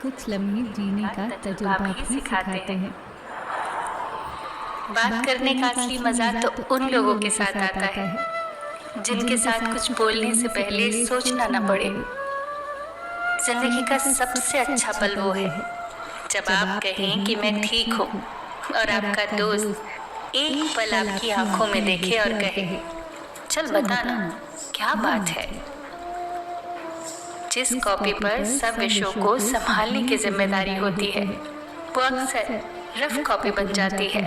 कुछ लम्हे जीने का तजुर्बा भी सिखाते हैं। बात करने का असली मजा तो उन लोगों के साथ आता है जिनके साथ कुछ बोलने से पहले सोचना न पड़े। जिंदगी का सबसे अच्छा पल वो है जब आप कहें कि मैं ठीक हूँ और आपका दोस्त एक पल आपकी आंखों में देखे और कहे, चल बताना क्या बात है। जिस कॉपी पर सब विषयों को संभालने की जिम्मेदारी होती है वो अक्सर रफ कॉपी बन जाती है।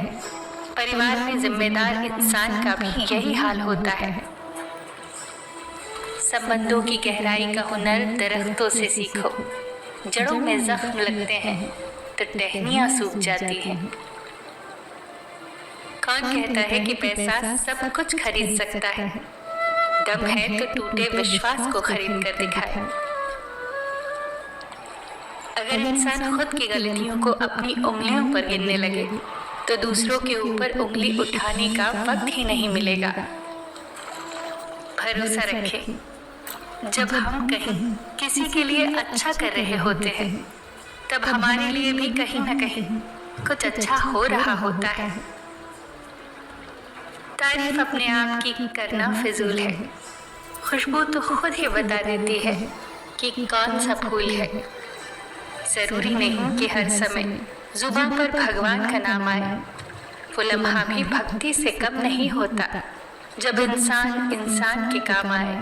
परिवार में जिम्मेदार इंसान का भी यही हाल होता है। संबंधों की गहराई का हुनर दरख्तों से सीखो। जड़ों में जख्म लगते हैं तो टहनियां सूख जाती हैं। कौन कहता है कि पैसा सब कुछ खरीद सकता है? दम है तो टूटे विश्वास को खरीद कर दिखाए। अगर इंसान खुद की गलतियों को अपनी उंगलियों पर गिनने लगे तो दूसरों के ऊपर उंगली उठाने का वक्त ही नहीं मिलेगा। भरोसा रखें, जब हम कहीं किसी के लिए अच्छा कर रहे होते हैं तब हमारे लिए भी कहीं न कहीं कुछ अच्छा हो रहा होता है। तारीफ अपने आप की करना फिजूल है। खुशबू तो खुद ही बता देती है कि कौन सा फूल है। जरूरी नहीं कि हर समय जुबान पर भगवान का नाम आए। वो लम्हा भी भक्ति से कम नहीं होता जब इंसान इंसान के काम आए।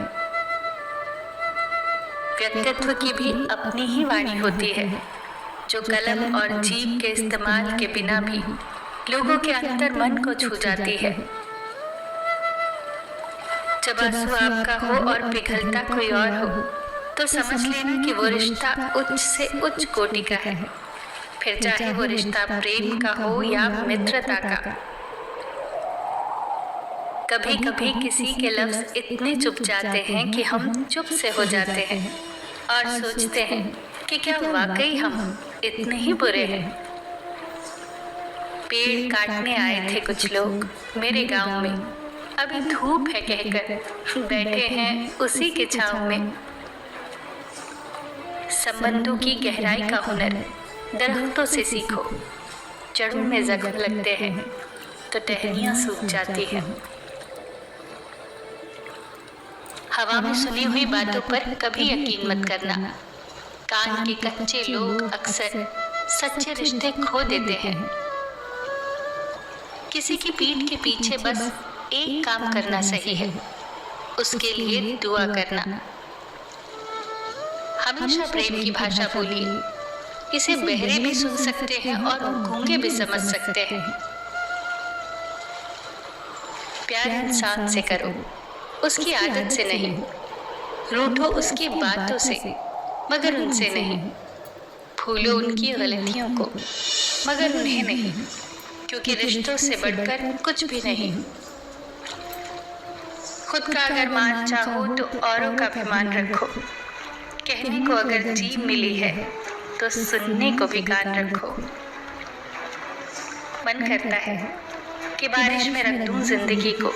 व्यक्तित्व की भी अपनी ही वाणी होती है जो कलम और जीभ के इस्तेमाल के बिना भी लोगों के अंतर मन को छू जाती है। जब आंसू आपका हो और पिघलता कोई और हो तो समझ लेना कि वो रिश्ता उच्च से उच्च कोटि का है। फिर चाहे वो रिश्ता प्रेम का हो या मित्रता का। कभी कभी किसी के लफ्ज इतने चुप जाते हैं कि हम चुप से हो जाते हैं और सोचते हैं कि क्या वाकई हम इतने ही बुरे हैं। पेड़ काटने आए थे कुछ लोग मेरे गांव में, अभी धूप है कहकर बैठे हैं उसी के छांव में। संबंधों की गहराई का हुनर दरख्तों से सीखो। जड़ों में जख्म लगते हैं तो टहनियां सूख जाती हैं। हवा में सुनी हुई बातों पर कभी यकीन मत करना। कान के कच्चे लोग अक्सर सच्चे रिश्ते खो देते हैं। किसी की पीठ के पीछे बस एक काम करना सही है, उसके लिए दुआ करना। हमेशा प्रेम की भाषा बोलिए। इसे बहरे भी सुन सकते हैं और गूंगे भी समझ सकते हैं। प्यार इंसान से करो, उसकी आदत से नहीं। रूठो उसकी बातों से मगर उनसे नहीं। भूलो उनकी गलतियों को मगर उन्हें नहीं, क्योंकि रिश्तों से बढ़कर कुछ भी नहीं। खुद का अगर मान चाहो तो औरों का भी मान रखो। कहने को अगर जीभ मिली है तो सुनने को भी कान रखो। मन करता है कि बारिश में रख दूं जिंदगी को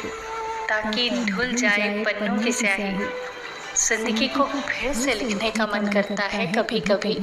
ताकि धुल जाए पन्नों की स्याही। जिंदगी को फिर से लिखने का मन करता है कभी कभी।